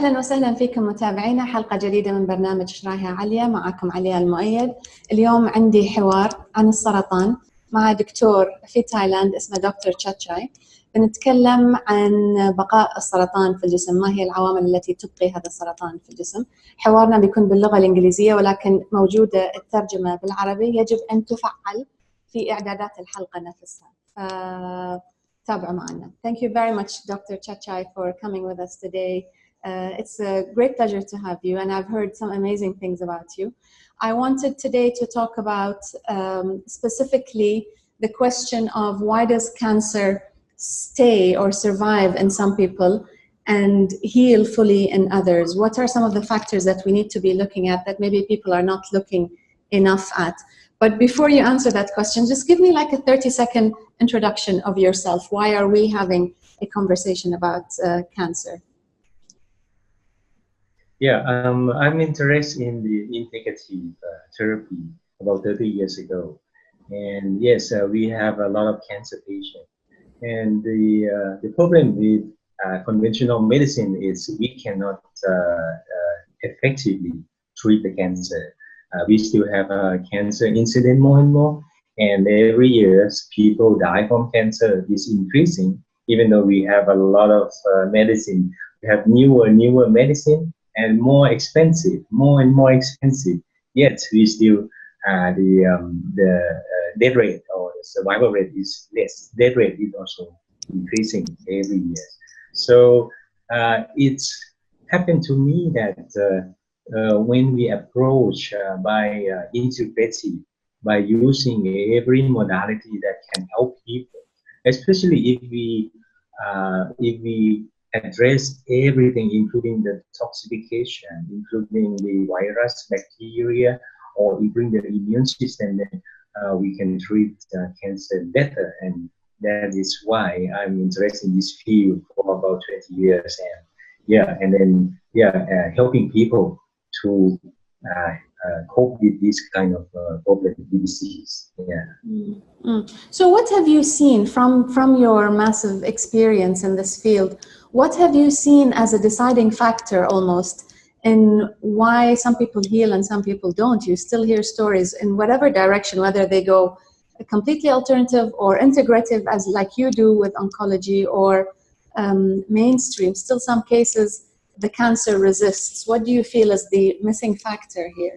أهلا وسهلا فيكم متابعينا حلقة جديدة من برنامج شرايها عليا. معكم علياء المؤيد. اليوم عندي حوار عن السرطان مع دكتور في تايلاند اسمه دكتور شاتشاي. بنتكلم عن بقاء السرطان في الجسم، ما هي العوامل التي تبقي هذا السرطان في الجسم. حوارنا بيكون باللغة الإنجليزية ولكن موجودة الترجمة بالعربي، يجب أن تفعل في إعدادات الحلقة نفسها. تابعوا معنا. Thank you very much, Dr. Chatchai, for coming with us today. It's a great pleasure to have you, and I've heard some amazing things about you. I wanted today to talk about specifically the question of why does cancer stay or survive in some people and heal fully in others? What are some of the factors that we need to be looking at that maybe people are not looking enough at? But before you answer that question, just give me like a 30-second introduction of yourself. Why are we having a conversation about cancer? Yeah, I'm interested in the integrative therapy about 30 years ago. And yes, we have a lot of cancer patients. And the problem with conventional medicine is we cannot effectively treat the cancer. We still have a cancer incident more and more. And every year, people die from cancer is increasing, even though we have a lot of medicine. We have newer medicine and more and more expensive. Yet we still the death rate or the survival rate is less. Death rate is also increasing every year. So it's happened to me that when we approach by integrative, by using every modality that can help people, especially if we address everything, including the toxification, including the virus, bacteria, or including the immune system, then we can treat cancer better. And that is why I'm interested in this field for about 20 years. And helping people to cope with this kind of problem, disease. Yeah. Mm-hmm. So what have you seen from your massive experience in this field? What have you seen as a deciding factor almost in why some people heal and some people don't? You still hear stories in whatever direction, whether they go completely alternative or integrative, as like you do with oncology, or mainstream. Still some cases the cancer resists. What do you feel is the missing factor here?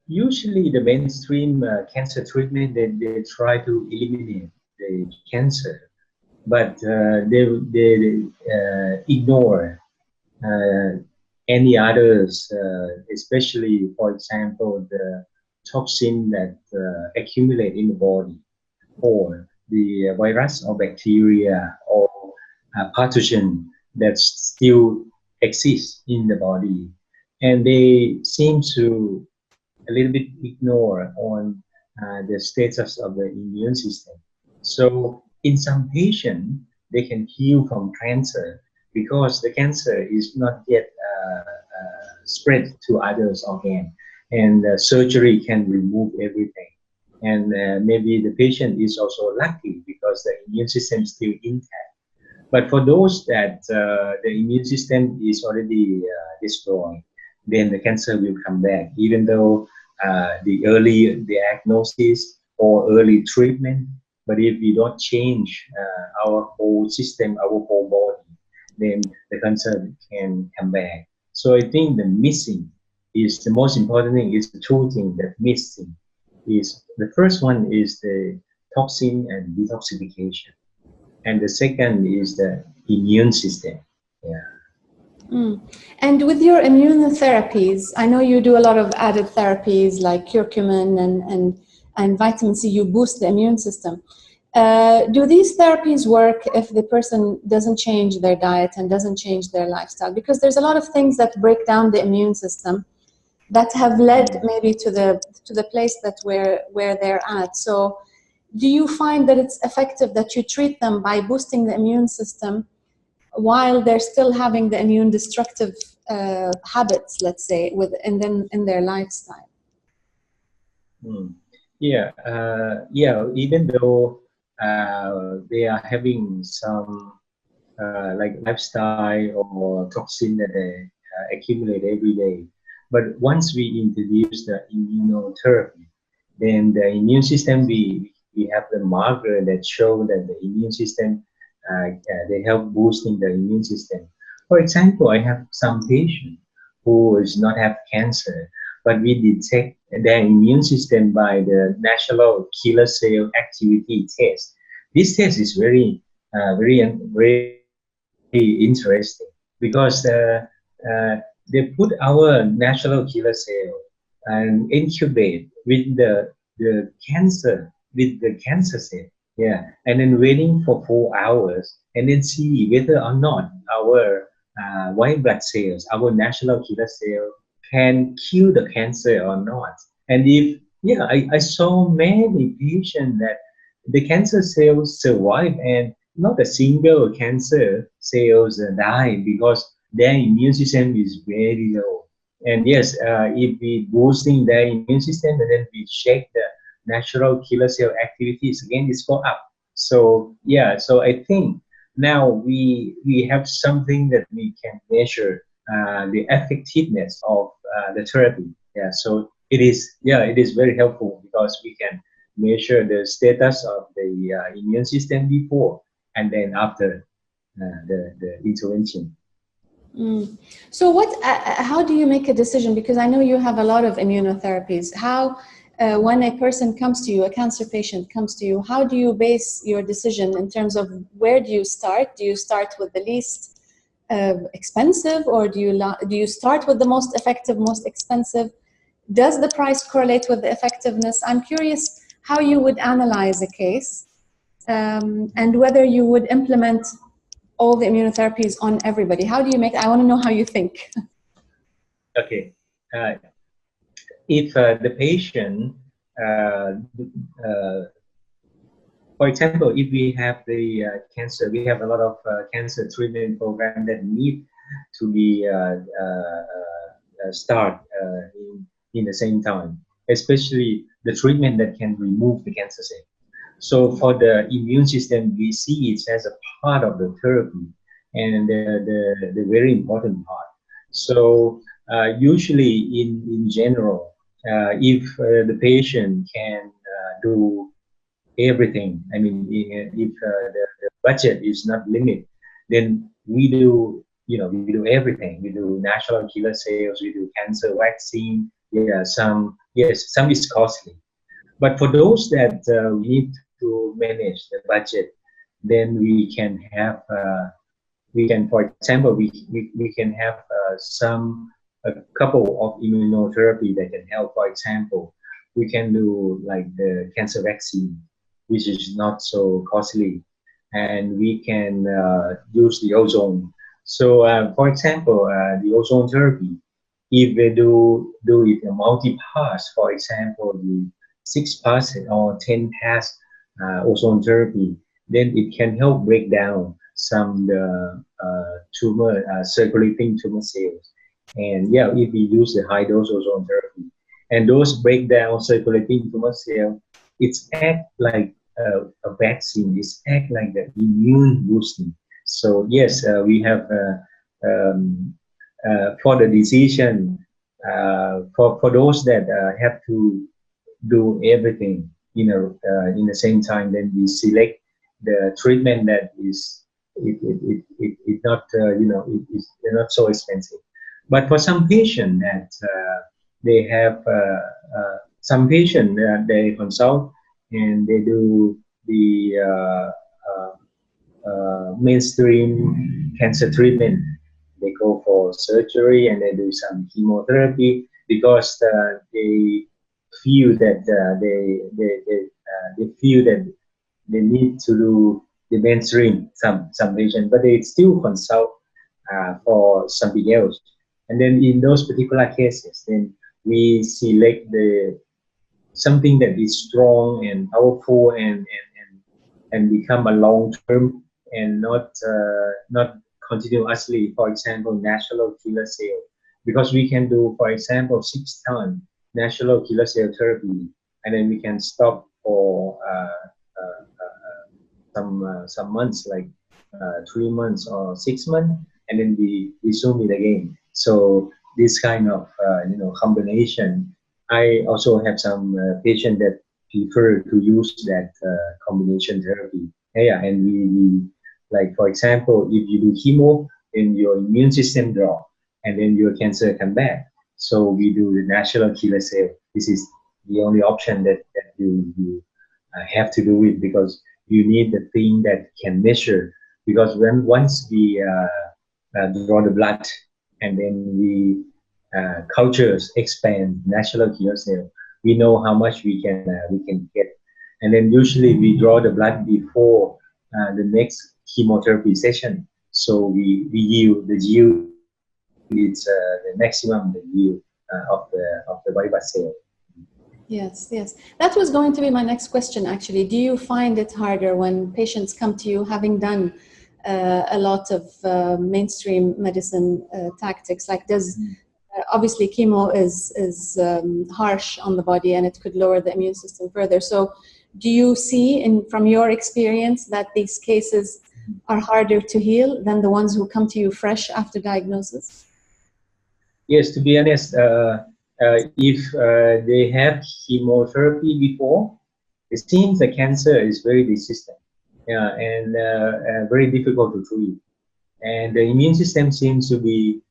Usually the mainstream cancer treatment, they try to eliminate the cancer, but they ignore any others, especially, for example, the toxin that accumulate in the body, or the virus or bacteria or pathogen that still exists in the body. And they seem to a little bit ignore on the status of the immune system. So in some patients, they can heal from cancer because the cancer is not yet spread to others organs, and surgery can remove everything. And maybe the patient is also lucky because the immune system is still intact. But for those that the immune system is already destroyed, then the cancer will come back, even though the early diagnosis or early treatment. But if we don't change our whole system, our whole body, then the cancer can come back. So I think the missing is the most important thing. Is the two things that missing. Is the first one is the toxin and detoxification, and the second is the immune system. Yeah. And with your immunotherapies, I know you do a lot of added therapies like curcumin and vitamin C. You boost the immune system. Do these therapies work if the person doesn't change their diet and doesn't change their lifestyle? Because there's a lot of things that break down the immune system that have led maybe to the place that where they're at. So do you find that it's effective that you treat them by boosting the immune system while they're still having the immune destructive habits, let's say, in their lifestyle? Yeah, even though they are having some like lifestyle or toxin that they accumulate every day. But once we introduce the immunotherapy, then the immune system, we have the marker that show that the immune system, they help boosting the immune system. For example, I have some patient who does not have cancer, but we detect their immune system by the natural killer cell activity test. This test is very interesting because they put our natural killer cell and incubate with the cancer cell, yeah, and then waiting for 4 hours and then see whether or not our white blood cells, our natural killer cell, can kill the cancer or not. And if, yeah, I saw many patients that the cancer cells survive and not a single cancer cells die because their immune system is very low. And yes, if we boosting their immune system and then we check the natural killer cell activities again, it's go up. So yeah, so I think now we have something that we can measure the effectiveness of the therapy. Yeah, so it is very helpful because we can measure the status of the immune system before and then after the intervention. So how do you make a decision? Because I know you have a lot of immunotherapies. How, when a person comes to you, a cancer patient comes to you, how do you base your decision in terms of where do you start? Do you start with the least expensive, or do you start with the most effective, most expensive? Does the price correlate with the effectiveness? I'm curious how you would analyze a case and whether you would implement all the immunotherapies on everybody. How do you make? I want to know how you think. Okay, if the patient, for example, if we have the cancer, we have a lot of cancer treatment program that need to be start in the same time, especially the treatment that can remove the cancer cell. So for the immune system, we see it as a part of the therapy and the very important part. So usually in general, if the patient can do everything, I mean, if the budget is not limited, then we do, we do everything. We do natural killer cells, we do cancer vaccine. Yeah, some is costly. But for those that we need to manage the budget, then for example, we can have a couple of immunotherapy that can help. For example, we can do like the cancer vaccine, which is not so costly, and we can use the ozone. So, for example, the ozone therapy, if we do it in multi-pass, for example, the 6-pass or 10-pass ozone therapy, then it can help break down some tumor circulating tumor cells. And yeah, if we use the high dose ozone therapy, and those break down circulating tumor cell, it's act like a vaccine. It's act like the immune boosting. So yes, we have for the decision for those that have to do everything in the same time, then we select the treatment that is it not it's not so expensive. But for some patient that they have some patient that they consult and they do the mainstream cancer treatment. They go for surgery and they do some chemotherapy because they feel that they feel that they need to do the mainstream some patient, but they still consult for something else. And then in those particular cases, then we select something that is strong and powerful and become a long term and not continuously. For example, natural killer cell, because we can do, for example, 6 times natural killer cell therapy, and then we can stop for some months, like 3 months or 6 months, and then we resume it again. So this kind of combination. I also have some patients that prefer to use that combination therapy. Yeah, and we like, for example, if you do chemo, then your immune system drop, and then your cancer come back. So we do the natural killer cell. This is the only option that you have to do it, because you need the thing that can measure. Because once we draw the blood, and then we cultures expand natural killer cell, we know how much we can get. And then usually we draw the blood before the next chemotherapy session, so we yield the yield. It's the maximum the yield of the white blood cell. Yes, yes. That was going to be my next question, actually. Do you find it harder when patients come to you having done a lot of mainstream medicine tactics? Like, does obviously chemo is harsh on the body, and it could lower the immune system further. So do you see from your experience that these cases are harder to heal than the ones who come to you fresh after diagnosis? Yes, to be honest, if they have chemotherapy before, it seems the cancer is very resistant, and very difficult to treat. And the immune system seems to be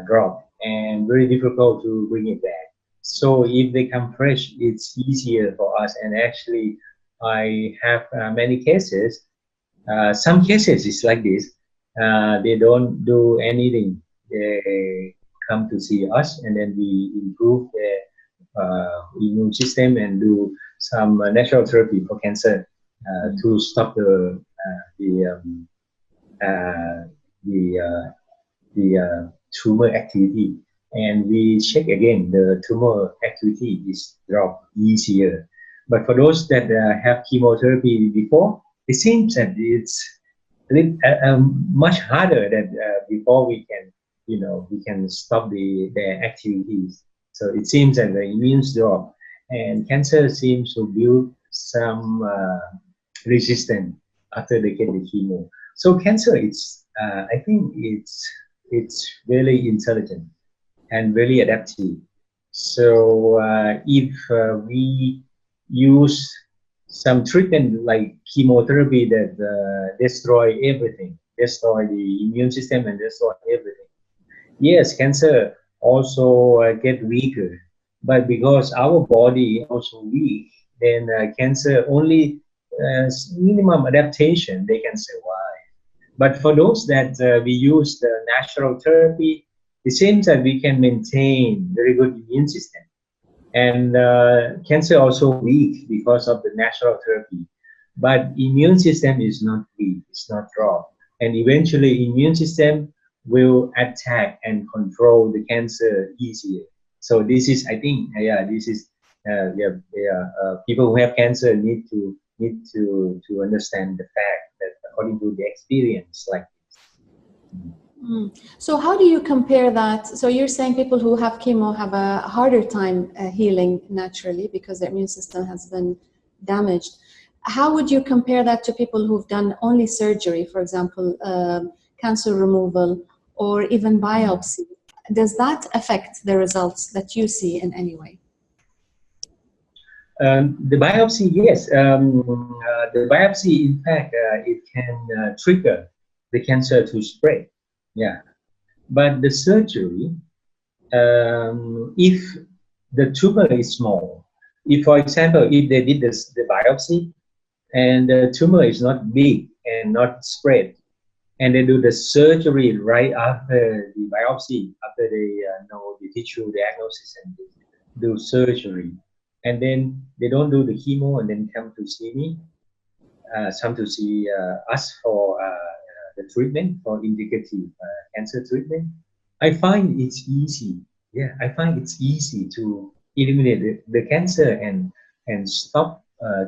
dropped and very difficult to bring it back. So if they come fresh, it's easier for us. And actually, I have many cases. Some cases is like this. They don't do anything. They come to see us, and then we improve their immune system and do some natural therapy for cancer to stop the tumor activity. And we check again, the tumor activity is dropped easier. But for those that have chemotherapy before, it seems that it's much harder that before we can stop their activities. So it seems that the immune drop, and cancer seems to build some resistance after they get the chemo. So cancer, I think it's really intelligent and really adaptive. So if we use some treatment like chemotherapy that destroy everything, destroy the immune system and destroy everything, yes, cancer also get weaker. But because our body also weak, then cancer only minimum adaptation, they can survive. But for those that we use the natural therapy, it seems that we can maintain very good immune system. And cancer also weak because of the natural therapy. But immune system is not weak, it's not dropped. And eventually immune system will attack and control the cancer easier. So this is, I think, this is, people who have cancer need to understand the fact that according to the experience like this. So how do you compare that? So you're saying people who have chemo have a harder time healing naturally because their immune system has been damaged. How would you compare that to people who've done only surgery, for example, cancer removal or even biopsy? Does that affect the results that you see in any way? The biopsy, yes. The biopsy, in fact, it can trigger the cancer to spread. Yeah. But the surgery, if the tumor is small, if, for example, if they did the biopsy and the tumor is not big and not spread, and they do the surgery right after the biopsy, after they know the tissue diagnosis and do surgery, and then they don't do the chemo and then come to see me, come to see us for the treatment, for indicative cancer treatment. I find it's easy. Yeah, I find it's easy to eliminate the cancer and stop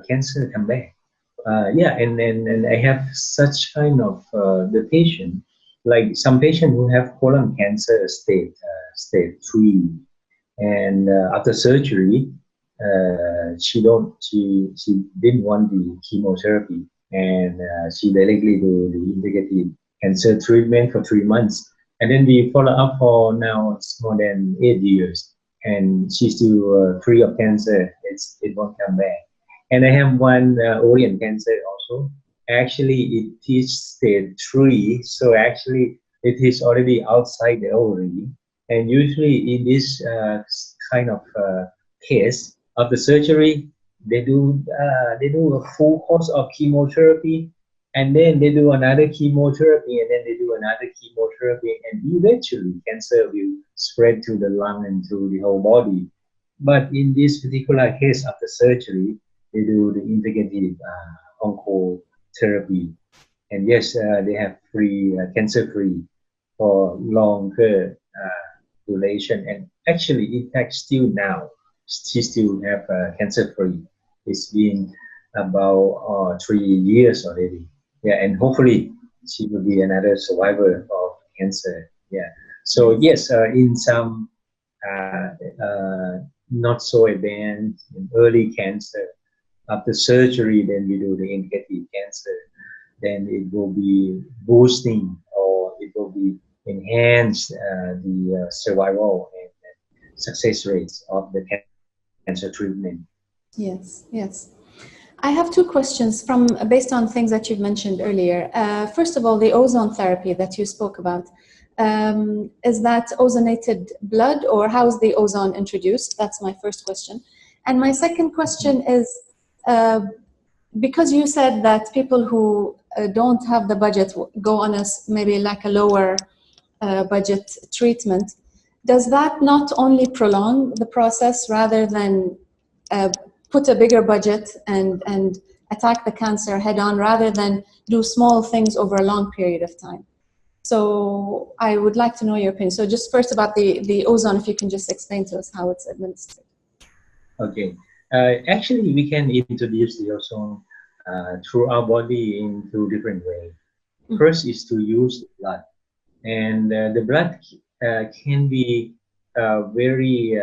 cancer come back. Yeah, and I have such kind of the patient, like some patient who have colon cancer stage 3, and after surgery, she didn't want the chemotherapy, and she directly do the integrative cancer treatment for 3 months. And then we follow up for now it's more than 8 years, and she's still free of cancer. It won't come back. And I have one ovarian cancer also. Actually, it is stage 3, so actually it is already outside the ovary. And usually in this kind of case of the surgery, they do a full course of chemotherapy, and then they do another chemotherapy, and then they do another chemotherapy, and eventually cancer will spread to the lung and to the whole body. But in this particular case of the surgery, they do the integrative oncotherapy, and yes, they have free cancer-free for longer duration. And actually, in fact, still now, she still have cancer-free. It's been about 3 years already. Yeah, and hopefully she will be another survivor of cancer. Yeah. So yes, in some not so advanced early cancer, after surgery, then we do the integrative cancer. Then it will be boosting, or it will be enhance the survival and success rates of the cancer treatment. Yes, yes. I have 2 questions based on things that you've mentioned earlier. First of all, the ozone therapy that you spoke about, is that ozonated blood, or how is the ozone introduced? That's my first question. And my second question is, because you said that people who don't have the budget go on maybe like a lower budget treatment, does that not only prolong the process rather than put a bigger budget and attack the cancer head on, rather than do small things over a long period of time? So I would like to know your opinion. So just first about the ozone, if you can just explain to us how it's administered. Okay. Actually, we can introduce the ozone through our body in 2 different ways. First is to use blood, and the blood can be a very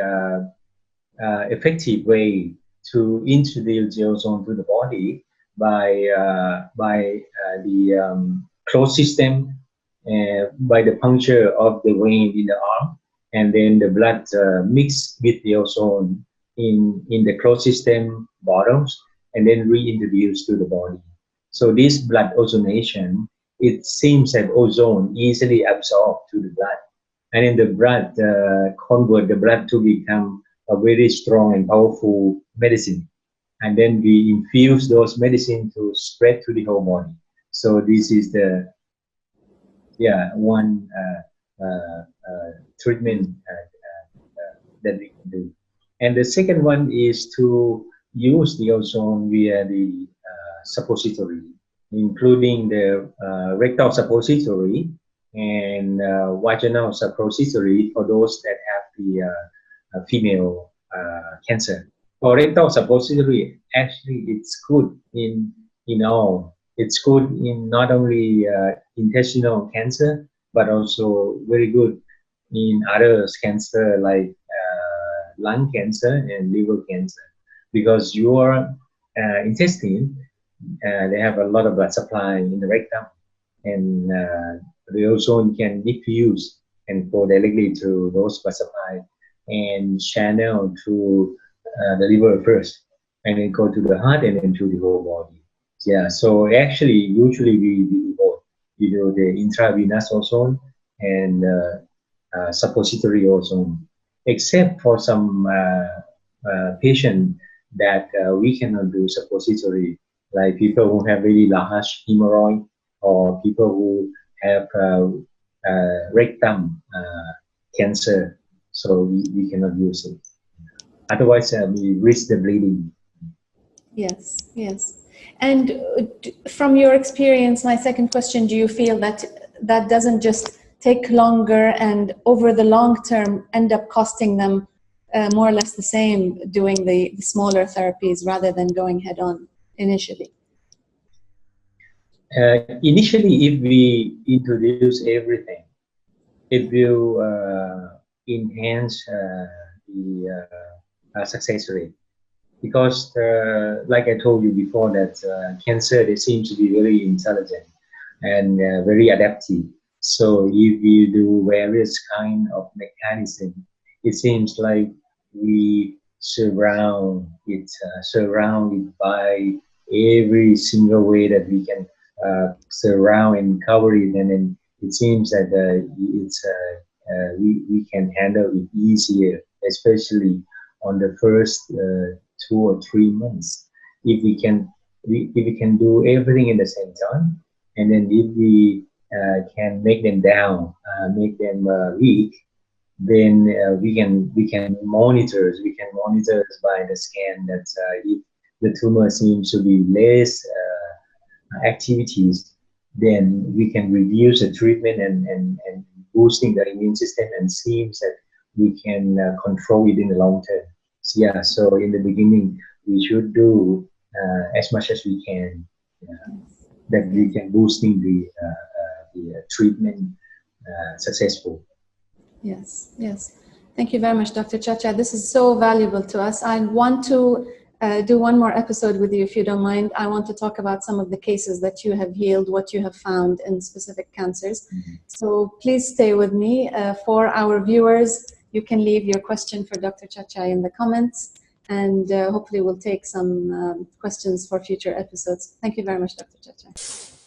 effective way to introduce the ozone to the body by the closed system, by the puncture of the vein in the arm, and then the blood mixed with the ozone in the closed system bottles, and then reintroduced to the body. So this blood ozonation, it seems that ozone easily absorbed to the blood, and then the blood convert the blood to become a very strong and powerful medicine, and then we infuse those medicine to spread to the whole body. So this is the one treatment that we can do. And the second one is to use the ozone via the suppository, including the rectal suppository and vaginal suppository for those that have the female cancer. For rectal suppository, actually, it's good in all. It's good in not only intestinal cancer, but also very good in other cancer like lung cancer and liver cancer, because your intestine, they have a lot of blood supply in the rectum, and the ozone can diffuse and go directly to those blood supply and channel to the liver first, and then go to the heart and then to the whole body. Yeah, so actually, usually we do both. We do the intravenous ozone and suppository ozone, except for some patient that we cannot do suppository, like people who have really large hemorrhoid, or people who have rectum cancer, so we cannot use it. Otherwise, we risk the bleeding. Yes, yes. And from your experience, my second question, do you feel that that doesn't just take longer and over the long term end up costing them more or less the same doing the smaller therapies rather than going head on initially? Initially, if we introduce everything, it will enhance the success rate. because like I told you before that cancer, they seem to be very intelligent and very adaptive. So if you do various kind of mechanism, it seems like we surrounded by every single way that we can surround and cover it, and then it seems that we can handle it easier, especially on the first 2 or 3 months. If we can do everything at the same time, and then if we can make them down, make them weak, then we can monitor by the scan that if the tumor seems to be less activities, then we can reduce the treatment and boosting the immune system, and seems that we can control it in the long term. So, yeah, so in the beginning we should do as much as we can, that we can boosting the treatment successful. Yes, yes. Thank you very much, Dr. Chatchai. This is so valuable to us. I want to do one more episode with you, if you don't mind. I want to talk about some of the cases that you have healed, what you have found in specific cancers. Mm-hmm. So please stay with me. For our viewers, you can leave your question for Dr. Chatchai in the comments, and hopefully we'll take some questions for future episodes. Thank you very much, Dr. Chatchai.